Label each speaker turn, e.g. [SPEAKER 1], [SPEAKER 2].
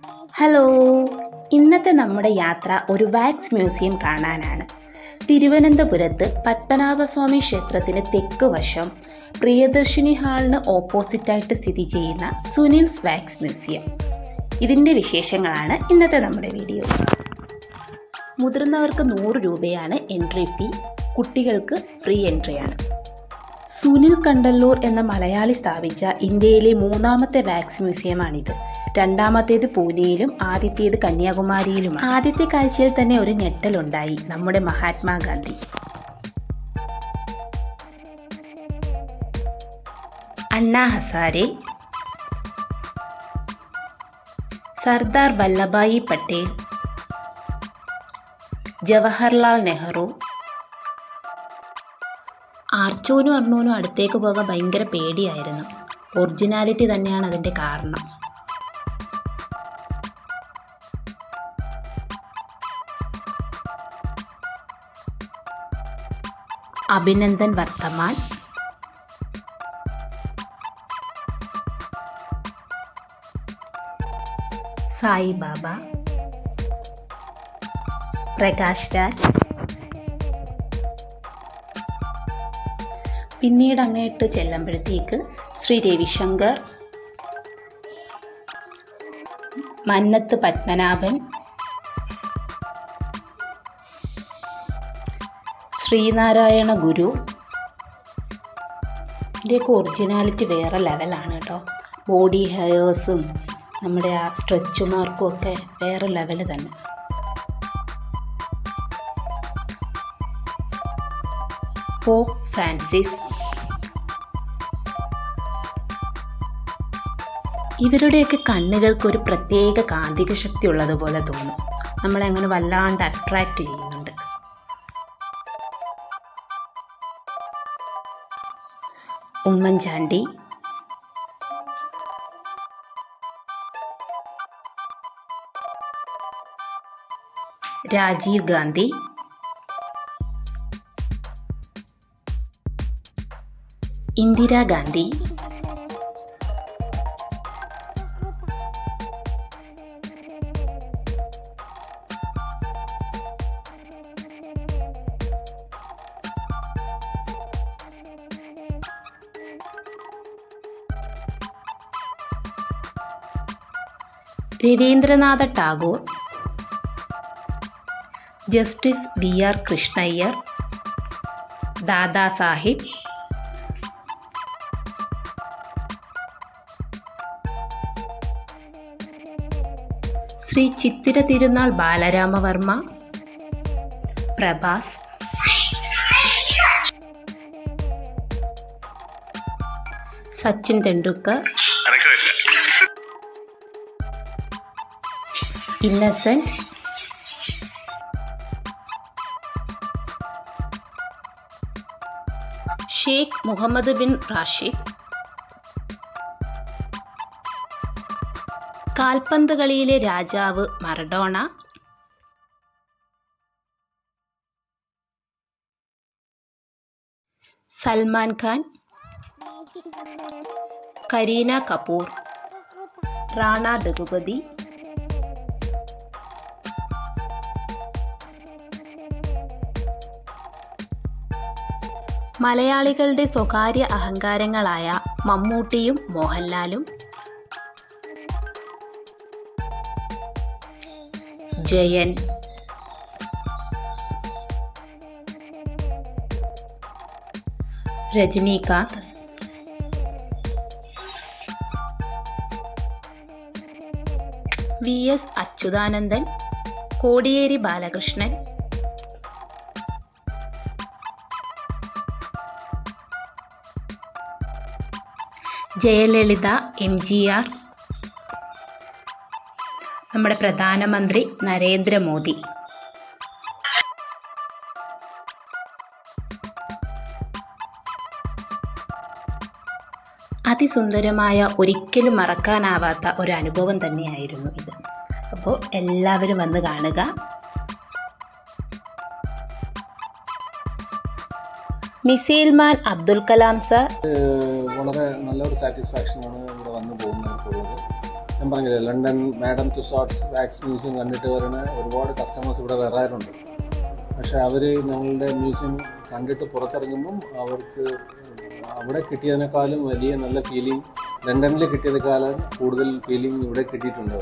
[SPEAKER 1] Hello, ഇന്നത്തെ നമ്മുടെ യാത്ര ഒരു വാക്സ് മ്യൂസിയം കാണാനാണ്. തിരുവനന്തപുരത്ത് പത്മനാഭസ്വാമി ക്ഷേത്രത്തിന് തെക്ക് വശം പ്രിയദർശിനി ഹാളിന് ഓപ്പോസിറ്റായിട്ട് സ്ഥിതി ചെയ്യുന്ന സുനിൽസ് വാക്സ് മ്യൂസിയം. ഇതിൻ്റെ വിശേഷങ്ങളാണ് ഇന്നത്തെ നമ്മുടെ വീഡിയോ. മുതിർന്നവർക്ക് 100 രൂപയാണ് എൻട്രി ഫീ, കുട്ടികൾക്ക് ഫ്രീ എൻട്രിയാണ്. സുനിൽ കണ്ടല്ലൂർ എന്ന മലയാളി സ്ഥാപിച്ച ഇന്ത്യയിലെ 3ാമത്തെ വാക്സ് മ്യൂസിയമാണിത്. 2ാമത്തേത് പൂനെയിലും ആദ്യത്തേത് കന്യാകുമാരിയിലുമാണ്. ആദ്യത്തെ കാഴ്ചയിൽ തന്നെ ഒരു ഞെട്ടലുണ്ടായി. നമ്മുടെ മഹാത്മാഗാന്ധി, അണ്ണാ ഹസാരെ, സർദാർ വല്ലഭായി പട്ടേൽ, ജവഹർലാൽ നെഹ്റു. ആർച്ചോനും അർണോനും അടുത്തേക്ക് പോകാൻ ഭയങ്കര പേടിയായിരുന്നു. ഒറിജിനാലിറ്റി തന്നെയാണ് അതിൻ്റെ കാരണം. അഭിനന്ദൻ വർത്തമാൻ, സായിബാബ, പ്രകാശ് രാജ്. പിന്നീട് അങ്ങോട്ട് ചെല്ലുമ്പോഴത്തേക്ക് ശ്രീ രവിശങ്കർ, മന്നത്ത് പത്മനാഭൻ, ശ്രീനാരായണ ഗുരു. ഇതിൻ്റെയൊക്കെ ഒറിജിനാലിറ്റി വേറെ ലെവലാണ് കേട്ടോ. ബോഡി ഹെയേഴ്സും നമ്മുടെ ആ സ്ട്രെച്ച് മാർക്കും ഒക്കെ വേറെ ലെവൽ തന്നെ. Pope Francis. ഇവരുടെയൊക്കെ കണ്ണുകൾക്ക് ഒരു പ്രത്യേക കാന്തിക ശക്തി ഉള്ളതുപോലെ തോന്നും. നമ്മളെ അങ്ങനെ വല്ലാണ്ട് അട്രാക്റ്റ് ചെയ്യുന്നുണ്ട്. Oommen Chandy, Rajeev Gandhi, Indira Gandhi, Rabindranath Tagore, justice BR Krishna Iyer, Dada Sahib, Shri Chithira Thirunal Balarama Varma, Prabhas, Sachin Tendulkar, Innocent, Sheikh Muhammad bin Rashid. കാൽപന്ത് കളിയിലെ രാജാവ് മറഡോണ, സൽമാൻ ഖാൻ, കരീന കപൂർ, റാണ ദഗുപതി. മലയാളികളുടെ സ്വകാര്യ അഹങ്കാരങ്ങളായ മമ്മൂട്ടിയും മോഹൻലാലും, ജയൻ, രജനീകാന്ത്, VS അച്യുതാനന്ദൻ, കോടിയേരി ബാലകൃഷ്ണൻ, ജയലളിത, MGR, നമ്മുടെ പ്രധാനമന്ത്രി നരേന്ദ്രമോദി. അതിസുന്ദരമായ, ഒരിക്കലും മറക്കാനാവാത്ത ഒരു അനുഭവം തന്നെയായിരുന്നു ഇത്. അപ്പോൾ എല്ലാവരും വന്ന് കാണുക. മിസൈൽ മാൻ അബ്ദുൽ കലാം സർ.
[SPEAKER 2] വളരെ നല്ലൊരു സാറ്റിസ്ഫാക്ഷനാണ് ഇവിടെ വന്നു പോകുന്നവർക്കുള്ളത്. ഞാൻ പറഞ്ഞില്ലേ, London madam Tussauds wax museum കണ്ടിട്ട് വരുന്ന ഒരുപാട് കസ്റ്റമേഴ്സ് ഇവിടെ വരാറുണ്ട്. പക്ഷേ അവർ ഞങ്ങളുടെ മ്യൂസിയം കണ്ടിട്ട് പുറത്തിറങ്ങുമ്പം അവർക്ക് അവിടെ കിട്ടിയതിനേക്കാളും വലിയ നല്ല ഫീലിംഗ് ലണ്ടനിൽ കിട്ടിയതിനേക്കാളും കൂടുതൽ ഫീലിംഗ് ഇവിടെ കിട്ടിയിട്ടുണ്ട്.